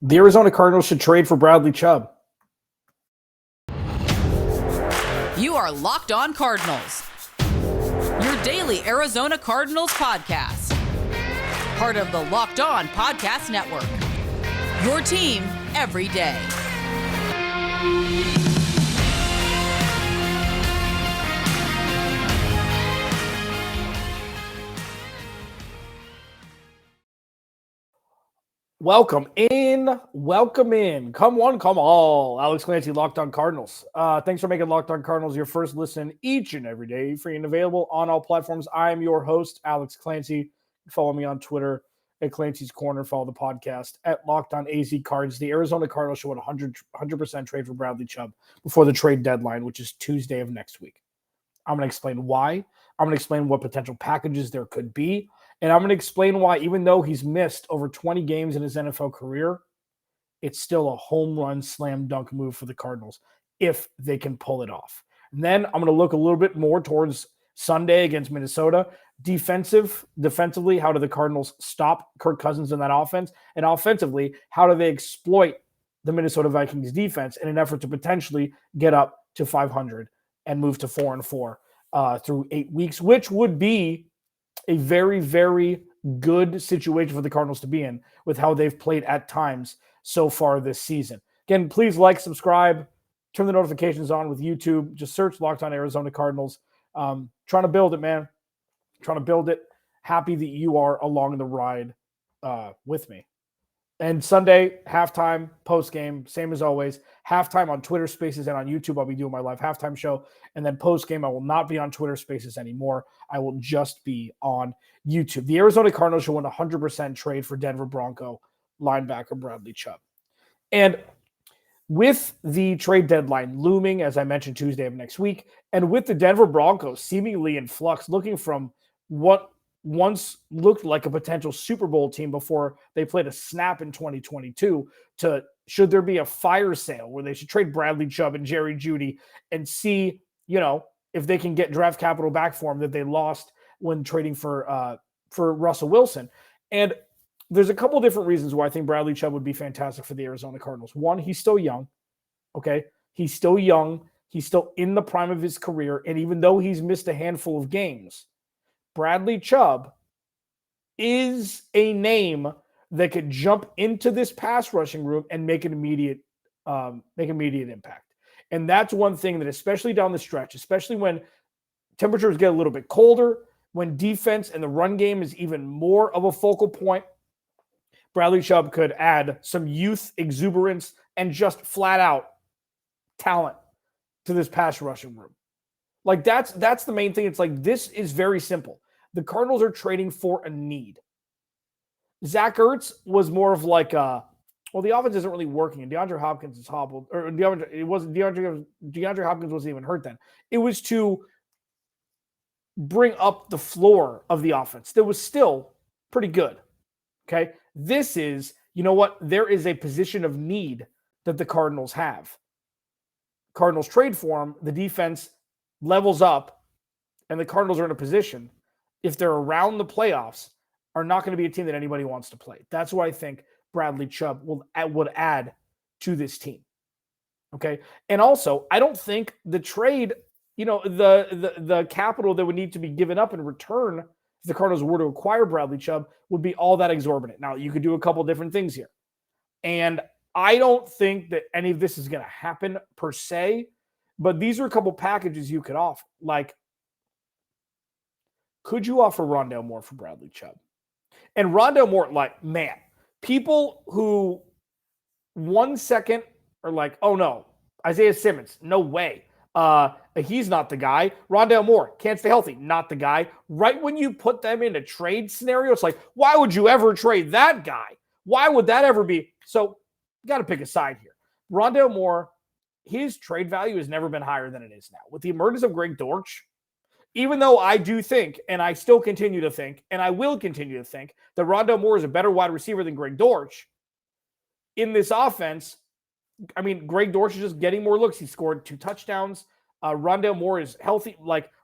The Arizona Cardinals should trade for Bradley Chubb. You are Locked On Cardinals, your daily Arizona Cardinals podcast. Part of the Locked On Podcast Network, your team every day. Welcome in. Come one, come all. Alex Clancy, Locked On Cardinals. Thanks for making Locked On Cardinals your first listen each and every day, free and available on all platforms. I am your host, Alex Clancy. Follow me on Twitter at Clancy's Corner. Follow the podcast at Locked On AZ Cards. The Arizona Cardinals should 100% trade for Bradley Chubb before the trade deadline, which is Tuesday of next week. I'm going to explain why. I'm going to explain what potential packages there could be. And I'm going to explain why, even though he's missed over 20 games in his NFL career, it's still a home run slam dunk move for the Cardinals if they can pull it off. And then I'm going to look a little bit more towards Sunday against Minnesota. Defensively, how do the Cardinals stop Kirk Cousins in that offense? And offensively, how do they exploit the Minnesota Vikings defense in an effort to potentially get up to 500 and move to 4-4 through 8 weeks, which would be a very, very good situation for the Cardinals to be in with how they've played at times so far this season. Again, please like, subscribe, turn the notifications on with YouTube. Just search Locked On Arizona Cardinals. Trying to build it, man. Trying to build it. Happy that you are along the ride with me. And Sunday, halftime, post-game, same as always. Halftime on Twitter Spaces and on YouTube, I'll be doing my live halftime show. And then post-game, I will not be on Twitter Spaces anymore. I will just be on YouTube. The Arizona Cardinals should 100% trade for Denver Bronco linebacker Bradley Chubb. And with the trade deadline looming, as I mentioned, Tuesday of next week, and with the Denver Broncos seemingly in flux, looking from what once looked like a potential Super Bowl team before they played a snap in 2022 to should there be a fire sale where they should trade Bradley Chubb and Jerry Jeudy and see, if they can get draft capital back for him that they lost when trading for Russell Wilson. And there's a couple different reasons why I think Bradley Chubb would be fantastic for the Arizona Cardinals. One, he's still young. Okay. He's still young. He's still in the prime of his career. And even though he's missed a handful of games, Bradley Chubb is a name that could jump into this pass rushing room and make an immediate impact. And that's one thing that, especially down the stretch, especially when temperatures get a little bit colder, when defense and the run game is even more of a focal point, Bradley Chubb could add some youth, exuberance, and just flat out talent to this pass rushing room. Like that's the main thing. It's like, this is very simple. The Cardinals are trading for a need. Zach Ertz was more of like the offense isn't really working, and DeAndre Hopkins is hobbled. Or DeAndre Hopkins wasn't even hurt then. It was to bring up the floor of the offense that was still pretty good. Okay? This is, there is a position of need that the Cardinals have. Cardinals trade for him, the defense levels up, and the Cardinals are in a position, if they're around the playoffs, are not going to be a team that anybody wants to play. That's what I think Bradley Chubb would add to this team. Okay? And also, I don't think the trade, the capital that would need to be given up in return if the Cardinals were to acquire Bradley Chubb would be all that exorbitant. Now, you could do a couple different things here. And I don't think that any of this is going to happen per se, but these are a couple packages you could offer. Like, could you offer Rondale Moore for Bradley Chubb? And Rondale Moore, people who 1 second are like, oh no, Isaiah Simmons, no way. He's not the guy. Rondale Moore can't stay healthy, not the guy. Right when you put them in a trade scenario, it's like, why would you ever trade that guy? Why would that ever be? So you got to pick a side here. Rondale Moore, his trade value has never been higher than it is now. With the emergence of Greg Dortch, even though I do think, and I still continue to think, and I will continue to think, that Rondale Moore is a better wide receiver than Greg Dortch, in this offense, Greg Dortch is just getting more looks. He scored 2 touchdowns. Rondale Moore is healthy.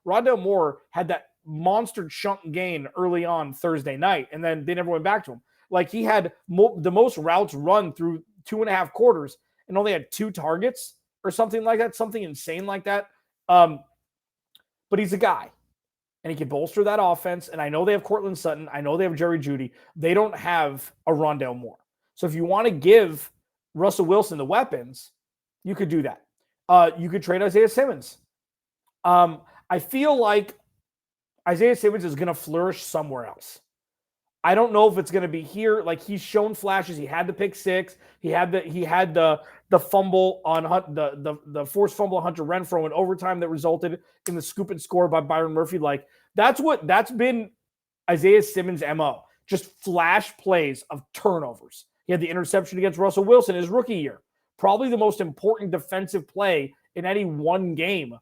Rondale Moore had that monster chunk gain early on Thursday night, and then they never went back to him. Like he had the most routes run through 2.5 quarters and only had 2 targets or something like that, something insane like that. But he's a guy, and he can bolster that offense. And I know they have Cortland Sutton. I know they have Jerry Jeudy. They don't have a Rondale Moore. So if you want to give Russell Wilson the weapons, you could do that. You could trade Isaiah Simmons. I feel like Isaiah Simmons is going to flourish somewhere else. I don't know if it's going to be here. Like he's shown flashes. He had the pick 6. He had the fumble on the forced fumble on Hunter Renfrow in overtime that resulted in the scoop and score by Byron Murphy. Like that's been Isaiah Simmons' MO. Just flash plays of turnovers. He had the interception against Russell Wilson his rookie year. Probably the most important defensive play in any one game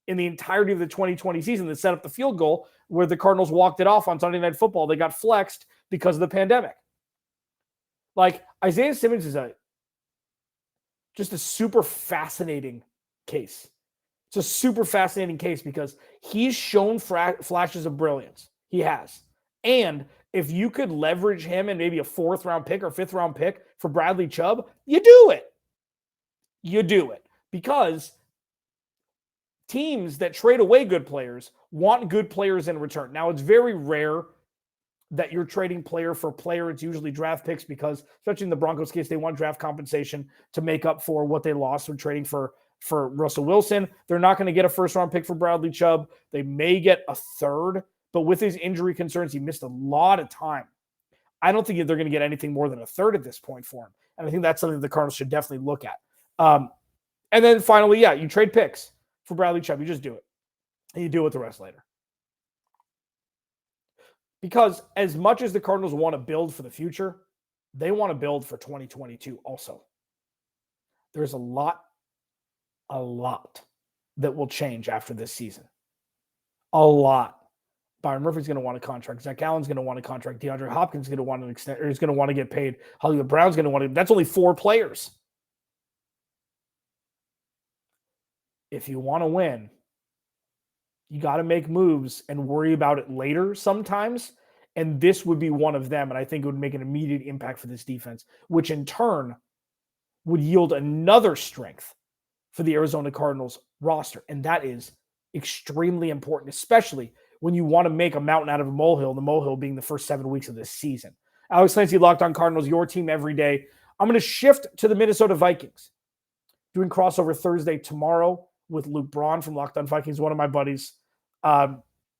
in the entirety of the 2020 season that set up the field goal where the Cardinals walked it off on Sunday Night Football. They got flexed because of the pandemic. Like Isaiah Simmons is just a super fascinating case. It's a super fascinating case because he's shown flashes of brilliance. He has. And if you could leverage him and maybe a 4th round pick or 5th round pick for Bradley Chubb, you do it. You do it because teams that trade away good players want good players in return. Now, it's very rare that you're trading player for player. It's usually draft picks because, especially in the Broncos case, they want draft compensation to make up for what they lost when trading for Russell Wilson. They're not going to get a 1st round pick for Bradley Chubb. They may get a 3rd, but with his injury concerns, he missed a lot of time. I don't think they're going to get anything more than a 3rd at this point for him. And I think that's something the Cardinals should definitely look at. And then finally, you trade picks for Bradley Chubb. You just do it. And you deal with the rest later. Because as much as the Cardinals want to build for the future, they want to build for 2022 also. There's a lot that will change after this season. A lot. Byron Murphy's going to want a contract. Zach Allen's going to want a contract. DeAndre Hopkins is going to want an extent, or he's going to want to get paid. Hollywood Brown's going to want to. That's only 4 players. If you want to win, you got to make moves and worry about it later sometimes. And this would be one of them. And I think it would make an immediate impact for this defense, which in turn would yield another strength for the Arizona Cardinals roster. And that is extremely important, especially when you want to make a mountain out of a molehill, the molehill being the first 7 weeks of this season. Alex Clancy, Locked On Cardinals, your team every day. I'm going to shift to the Minnesota Vikings. Doing crossover Thursday tomorrow with Luke Braun from Locked On Vikings, one of my buddies.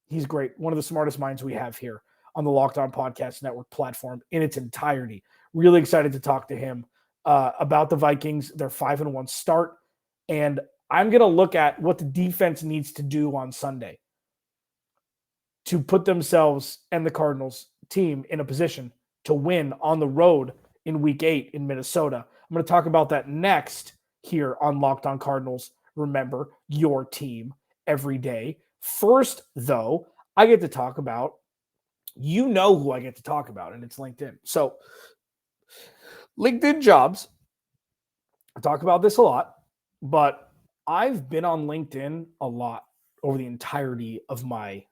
He's great. One of the smartest minds we have here on the Locked On Podcast Network platform in its entirety. Really excited to talk to him about the Vikings, their 5-1 start. And I'm going to look at what the defense needs to do on Sunday to put themselves and the Cardinals team in a position to win on the road in Week 8 in Minnesota. I'm going to talk about that next here on Locked On Cardinals. Remember, your team every day. First, though, I get to talk about, you know who I get to talk about, and it's LinkedIn. So, LinkedIn jobs. I talk about this a lot, but I've been on LinkedIn a lot over the entirety of my,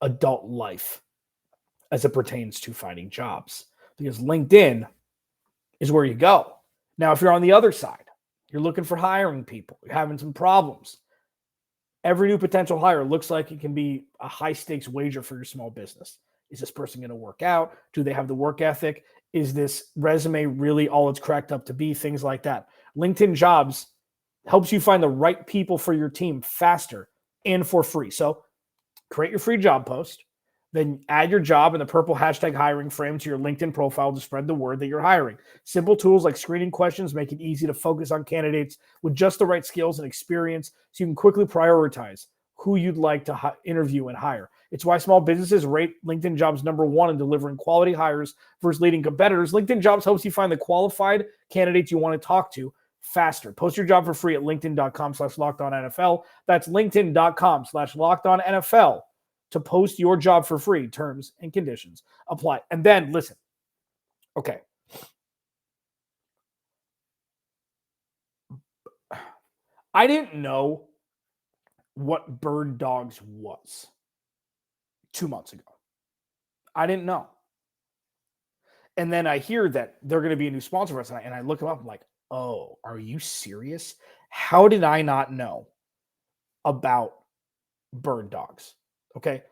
adult life as it pertains to finding jobs, because LinkedIn is where you go. Now, if you're on the other side, you're looking for hiring people, you're having some problems. Every new potential hire looks like it can be a high-stakes wager for your small business. Is this person going to work out? Do they have the work ethic? Is this resume really all it's cracked up to be? Things like that. LinkedIn Jobs helps you find the right people for your team faster and for free. So create your free job post, then add your job in the purple hashtag hiring frame to your LinkedIn profile to spread the word that you're hiring. Simple tools like screening questions make it easy to focus on candidates with just the right skills and experience so you can quickly prioritize who you'd like to interview and hire. It's why small businesses rate LinkedIn Jobs #1 in delivering quality hires versus leading competitors. LinkedIn Jobs helps you find the qualified candidates you want to talk to faster. Post your job for free at linkedin.com/LockedOnNFL. That's linkedin.com/LockedOnNFL to post your job for free. Terms and conditions apply. And then listen. Okay. I didn't know what Bird Dogs was 2 months ago. I didn't know. And then I hear that they're going to be a new sponsor for us. And I look them up. I'm like, oh, are you serious? How did I not know about Bird Dogs? Okay.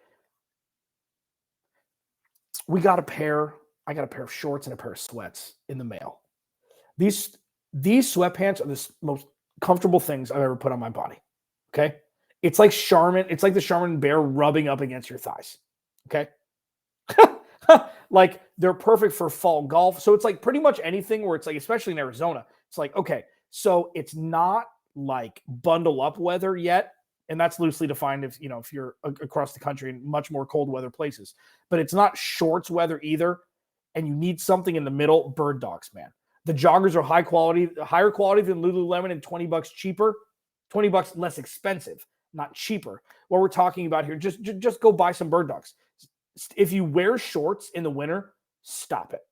I got a pair of shorts and a pair of sweats in the mail. These sweatpants are the most comfortable things I've ever put on my body. Okay. It's like the Charmin bear rubbing up against your thighs. Okay. Like they're perfect for fall golf. So it's like pretty much anything where it's like, especially in Arizona, it's like, okay, so it's not like bundle up weather yet. And that's loosely defined if you're across the country in much more cold weather places, but it's not shorts weather either. And you need something in the middle. Bird Dogs, man. The joggers are higher quality than Lululemon and $20 cheaper, $20 less expensive, not cheaper. What we're talking about here, just go buy some Bird Dogs. If you wear shorts in the winter, stop it.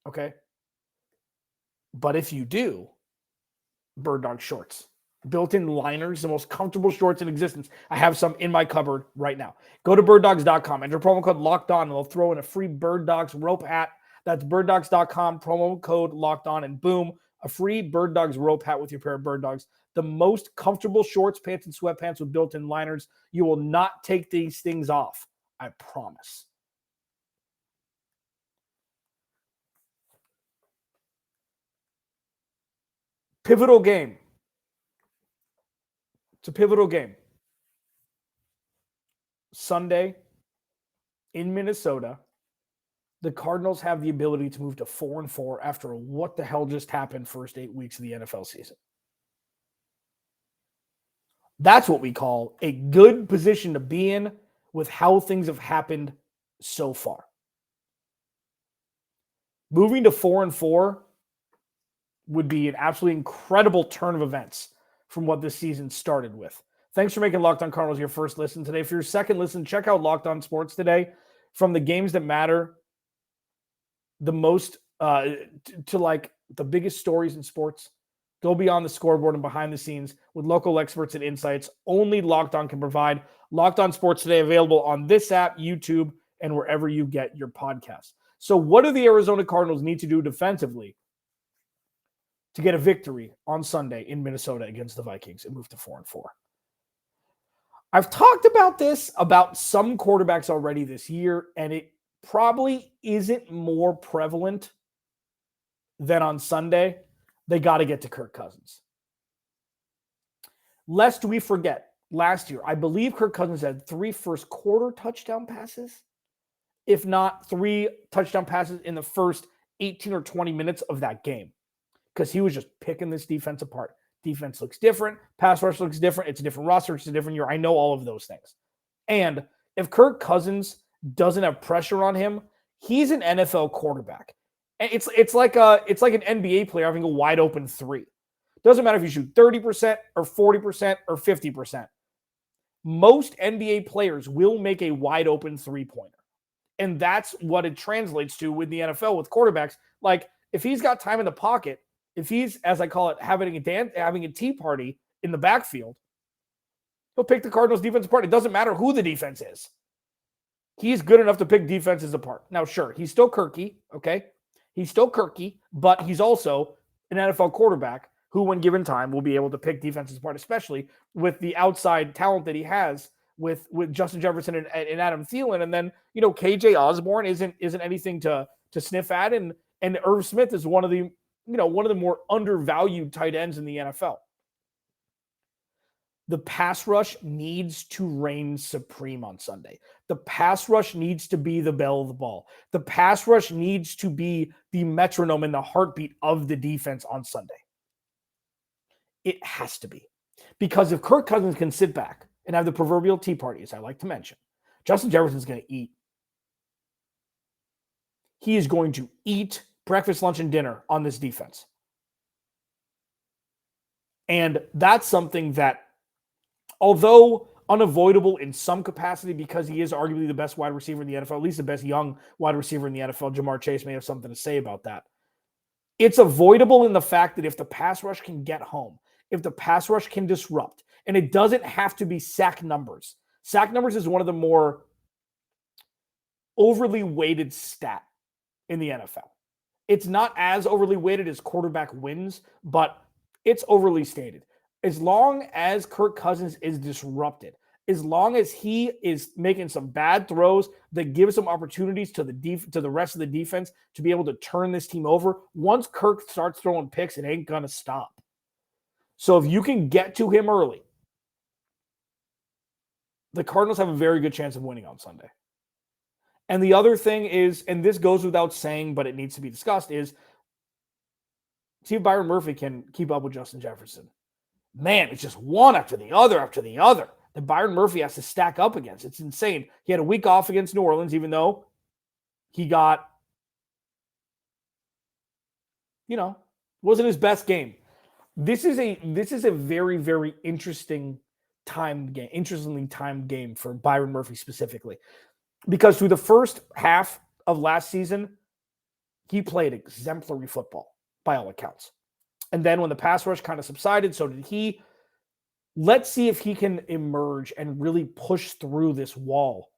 Okay? But if you do, Bird Dog shorts. Built-in liners, the most comfortable shorts in existence. I have some in my cupboard right now. Go to birddogs.com, enter promo code Locked On, and they'll throw in a free Bird Dogs rope hat. That's birddogs.com, promo code Locked On, and boom, a free Bird Dogs rope hat with your pair of Bird Dogs. The most comfortable shorts, pants, and sweatpants with built-in liners. You will not take these things off. I promise. Pivotal game. It's a pivotal game. Sunday in Minnesota, the Cardinals have the ability to move to 4-4 after what the hell just happened first 8 weeks of the NFL season. That's what we call a good position to be in with how things have happened so far. Moving to 4-4 would be an absolutely incredible turn of events from what this season started with. Thanks for making Locked On Cardinals your first listen today. For your second listen, check out Locked On Sports today. From the games that matter the most to like the biggest stories in sports, go beyond the scoreboard and behind the scenes with local experts and insights only Locked On can provide. Locked On Sports today, available on this app, YouTube, and wherever you get your podcasts. So what do the Arizona Cardinals need to do defensively to get a victory on Sunday in Minnesota against the Vikings and move to 4-4? I've talked about some quarterbacks already this year, and it probably isn't more prevalent than on Sunday. They got to get to Kirk Cousins. Lest we forget, last year, I believe Kirk Cousins had 3 first quarter touchdown passes, if not 3 touchdown passes in the first 18 or 20 minutes of that game, because he was just picking this defense apart. Defense looks different. Pass rush looks different. It's a different roster. It's a different year. I know all of those things. And if Kirk Cousins doesn't have pressure on him, he's an NFL quarterback. And it's like an NBA player having a wide open 3. Doesn't matter if you shoot 30% or 40% or 50%. Most NBA players will make a wide open 3-pointer. And that's what it translates to with the NFL with quarterbacks. Like, if he's got time in the pocket, if he's, as I call it, having a tea party in the backfield, he'll pick the Cardinals defense apart. It doesn't matter who the defense is. He's good enough to pick defenses apart. Now, sure, he's still Kirky, okay? He's still Kirky, but he's also an NFL quarterback who, when given time, will be able to pick defenses apart, especially with the outside talent that he has with Justin Jefferson and Adam Thielen. And then, KJ Osborne isn't anything to sniff at. And Irv Smith is one of the more undervalued tight ends in the NFL. The pass rush needs to reign supreme on Sunday. The pass rush needs to be the belle of the ball. The pass rush needs to be the metronome and the heartbeat of the defense on Sunday. It has to be. Because if Kirk Cousins can sit back and have the proverbial tea party, as I like to mention, Justin Jefferson's going to eat. He is going to eat breakfast, lunch, and dinner on this defense. And that's something that, although unavoidable in some capacity because he is arguably the best wide receiver in the NFL, at least the best young wide receiver in the NFL, Jamar Chase may have something to say about that. It's avoidable in the fact that if the pass rush can get home, if the pass rush can disrupt, and it doesn't have to be sack numbers. Sack numbers is one of the more overly weighted stat in the NFL. It's not as overly weighted as quarterback wins, but it's overly stated. As long as Kirk Cousins is disrupted, as long as he is making some bad throws that gives some opportunities to the rest of the defense to be able to turn this team over, once Kirk starts throwing picks, it ain't going to stop. So if you can get to him early, the Cardinals have a very good chance of winning on Sunday. And the other thing is, and this goes without saying, but it needs to be discussed, is see if Byron Murphy can keep up with Justin Jefferson. Man, it's just one after the other that Byron Murphy has to stack up against. It's insane. He had a week off against New Orleans, even though he got, wasn't his best game. This is a very, very interestingly timed game for Byron Murphy specifically. Because through the first half of last season, he played exemplary football by all accounts. And then when the pass rush kind of subsided, so did he. Let's see if he can emerge and really push through this wall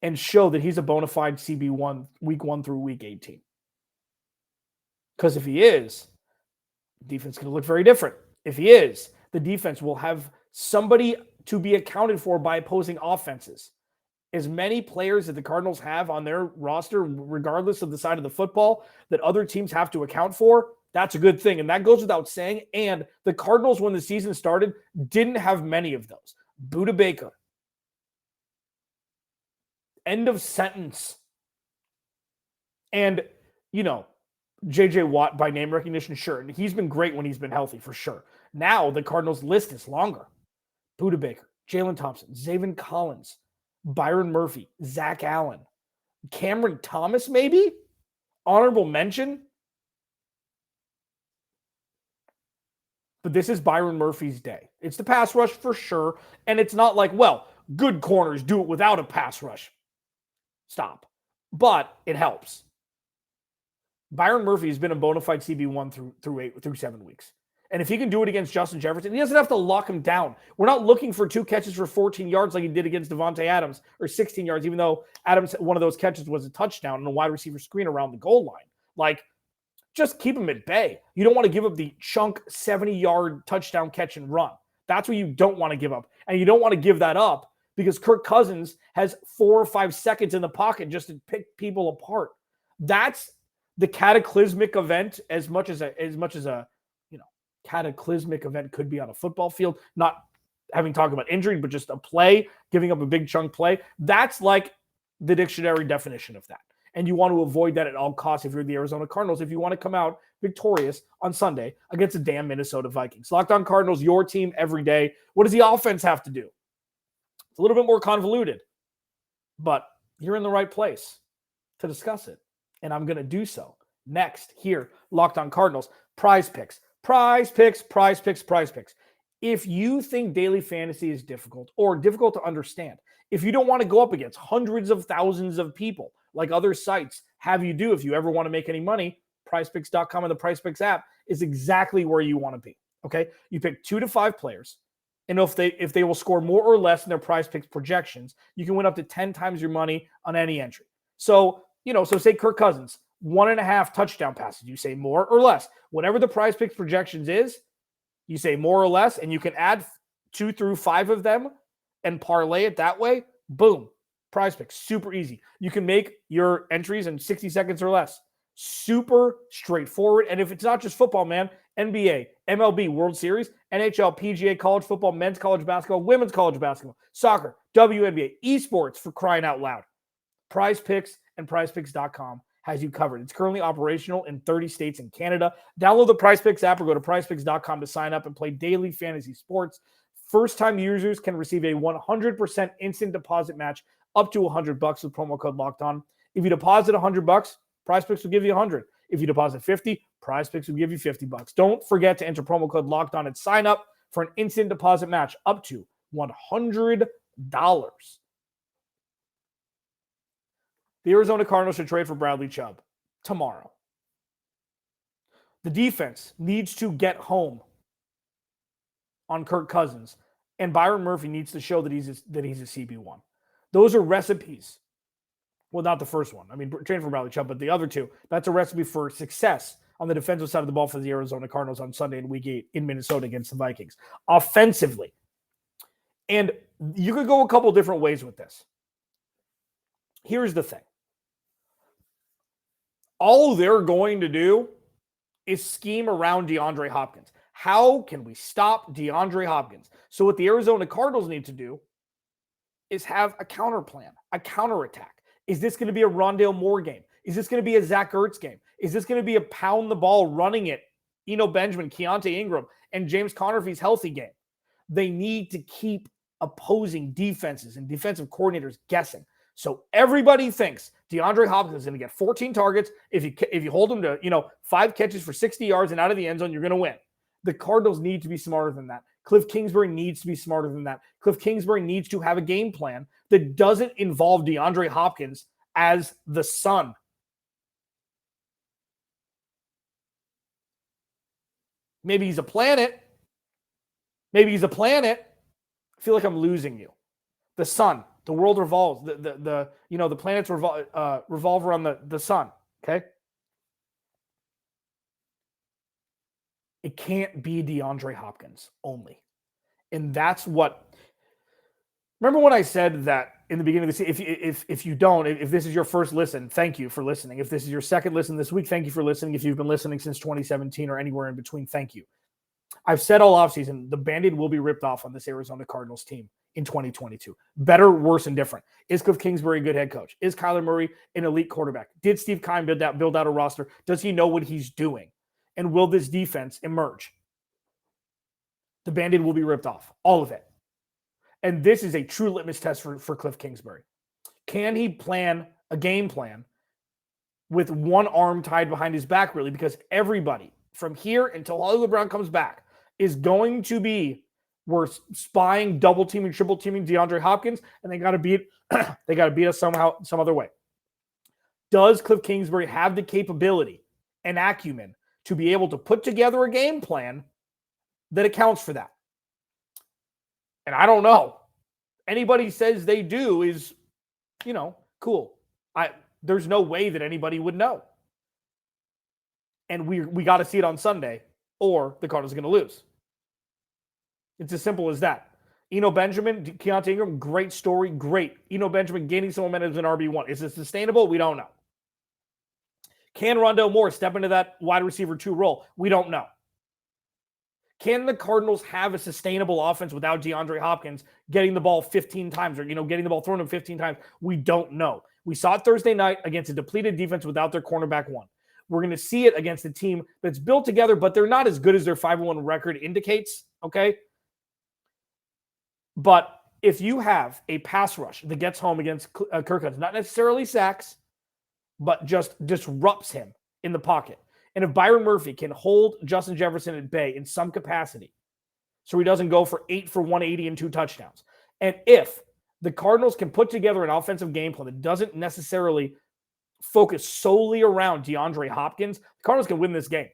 and show that he's a bona fide CB1 week 1 through week 18. Because if he is, the defense is going to look very different. If he is, the defense will have somebody to be accounted for by opposing offenses. As many players that the Cardinals have on their roster, regardless of the side of the football, that other teams have to account for, that's a good thing. And that goes without saying. And the Cardinals, when the season started, didn't have many of those. Budda Baker. End of sentence. And, J.J. Watt by name recognition, sure. And he's been great when he's been healthy, for sure. Now the Cardinals list is longer. Budda Baker, Jalen Thompson, Zaven Collins, Byron Murphy, Zach Allen, Cameron Thomas, maybe? Honorable mention? But this is Byron Murphy's day. It's the pass rush for sure. And it's not like, good corners do it without a pass rush. Stop. But it helps. Byron Murphy has been a bona fide CB1 through 7 weeks. And if he can do it against Justin Jefferson, he doesn't have to lock him down. We're not looking for 2 catches for 14 yards like he did against Devontae Adams, or 16 yards, even though Adams, one of those catches was a touchdown and a wide receiver screen around the goal line. Just keep him at bay. You don't want to give up the chunk 70-yard touchdown catch and run. That's what you don't want to give up. And you don't want to give that up because Kirk Cousins has 4 or 5 seconds in the pocket just to pick people apart. That's the cataclysmic event as much as a cataclysmic event could be on a football field, not having talked about injury, but just a play, giving up a big chunk play. That's like the dictionary definition of that. And you want to avoid that at all costs if you're the Arizona Cardinals, if you want to come out victorious on Sunday against the damn Minnesota Vikings. Locked On Cardinals, your team every day. What does the offense have to do? It's a little bit more convoluted, but you're in the right place to discuss it. And I'm going to do so next here, Locked On Cardinals, PrizePicks. PrizePicks. If you think daily fantasy is difficult or difficult to understand, if you don't want to go up against hundreds of thousands of people like other sites have you do, if you ever want to make any money, PrizePicks.com and the PrizePicks app is exactly where you want to be. Okay, you pick 2 to 5 players, and if they will score more or less than their PrizePicks projections, you can win up to 10 times your money on any entry. So say Kirk Cousins, 1.5 touchdown passes. You say more or less. Whatever the PrizePicks projections is, you say more or less, and you can add 2 through 5 of them and parlay it that way. Boom. PrizePicks, super easy. You can make your entries in 60 seconds or less. Super straightforward. And if it's not just football, man, NBA, MLB, World Series, NHL, PGA, college football, men's college basketball, women's college basketball, soccer, WNBA, esports, for crying out loud. PrizePicks and PrizePicks.com has you covered. It's currently operational in 30 states and Canada. Download the PrizePicks app or go to PrizePicks.com to sign up and play daily fantasy sports. First-time users can receive a 100% instant deposit match up to $100 with promo code Locked On. If you deposit $100, PrizePicks will give you $100. If you deposit $50, PrizePicks will give you $50. Don't forget to enter promo code Locked On and sign up for an instant deposit match up to $100. The Arizona Cardinals should trade for Bradley Chubb tomorrow. The defense needs to get home on Kirk Cousins, and Byron Murphy needs to show that he's a CB1. Those are recipes Well, not the first one. I mean, trade for Bradley Chubb, but the other two. That's a recipe for success on the defensive side of the ball for the Arizona Cardinals on Sunday in Week 8 in Minnesota against the Vikings. Offensively. And you could go a couple different ways with this. Here's the thing. All they're going to do is scheme around DeAndre Hopkins. How can we stop DeAndre Hopkins? So what the Arizona Cardinals need to do is have a counter plan, a counterattack. Is this going to be a Rondale Moore game? Is this going to be a Zach Ertz game? Is this going to be a pound the ball, running it, Eno Benjamin, Keontae Ingram, and James Conner if he's healthy game? They need to keep opposing defenses and defensive coordinators guessing. So everybody thinks DeAndre Hopkins is going to get 14 targets. If you hold him to 5 catches for 60 yards and out of the end zone, you're going to win. The Cardinals need to be smarter than that. Kliff Kingsbury needs to be smarter than that. Kliff Kingsbury needs to have a game plan that doesn't involve DeAndre Hopkins as the sun. Maybe he's a planet. I feel like I'm losing you. The sun, the world revolves. The planets revolve around the sun. Okay. It can't be DeAndre Hopkins only. And that's what, remember when I said that in the beginning of the season, if this is your first listen, thank you for listening. If this is your second listen this week, thank you for listening. If you've been listening since 2017 or anywhere in between, thank you. I've said all offseason, the Band-Aid will be ripped off on this Arizona Cardinals team in 2022. Better, worse, and different. Is Kliff Kingsbury a good head coach? Is Kyler Murray an elite quarterback? Did Steve Keim build out a roster? Does he know what he's doing? And will this defense emerge? The Band-Aid will be ripped off. All of it. And this is a true litmus test for Kliff Kingsbury. Can he plan a game plan with one arm tied behind his back, really? Because everybody from here until Hollywood Brown comes back is going to be, we're spying, double teaming, triple teaming DeAndre Hopkins, and they got to beat us somehow, some other way. Does Kliff Kingsbury have the capability and acumen to be able to put together a game plan that accounts for that? And I don't know. Anybody says they do is, cool. There's no way that anybody would know. And we got to see it on Sunday, or the Cardinals are going to lose. It's as simple as that. Eno Benjamin, Keontae Ingram, great story, great. Eno Benjamin gaining some momentum as an RB1. Is it sustainable? We don't know. Can Rondale Moore step into that wide receiver 2 role? We don't know. Can the Cardinals have a sustainable offense without DeAndre Hopkins getting the ball 15 times or, getting the ball thrown to him 15 times? We don't know. We saw it Thursday night against a depleted defense without their cornerback 1. We're going to see it against a team that's built together, but they're not as good as their 5-1 record indicates, okay? But if you have a pass rush that gets home against Kirk Cousins, not necessarily sacks, but just disrupts him in the pocket. And if Byron Murphy can hold Justin Jefferson at bay in some capacity, so he doesn't go for 8 for 180 and 2 touchdowns, and if the Cardinals can put together an offensive game plan that doesn't necessarily focus solely around DeAndre Hopkins, the Cardinals can win this game.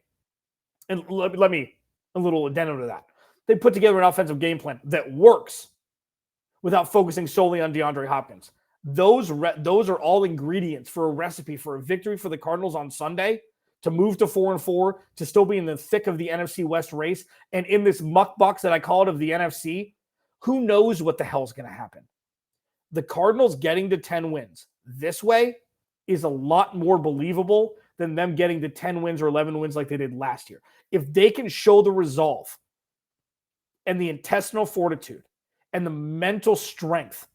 And let me, a little addendum to that. They put together an offensive game plan that works without focusing solely on DeAndre Hopkins. Those are all ingredients for a recipe for a victory for the Cardinals on Sunday, to move to 4-4, to still be in the thick of the NFC West race, and in this muck box that I call it of the NFC, who knows what the hell's going to happen. The Cardinals getting to 10 wins this way is a lot more believable than them getting to 10 wins or 11 wins like they did last year. If they can show the resolve and the intestinal fortitude and the mental strength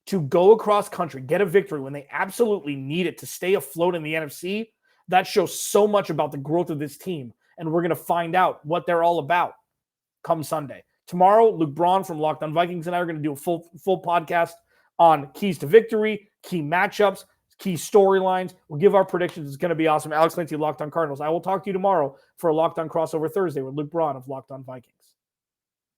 to go across country, get a victory when they absolutely need it to stay afloat in the NFC, that shows so much about the growth of this team. And we're going to find out what they're all about come Sunday. Tomorrow, Luke Braun from Locked On Vikings and I are going to do a full podcast on keys to victory, key matchups, key storylines. We'll give our predictions. It's going to be awesome. Alex Clancy, Locked On Cardinals. I will talk to you tomorrow for a Locked On Crossover Thursday with Luke Braun of Locked On Vikings.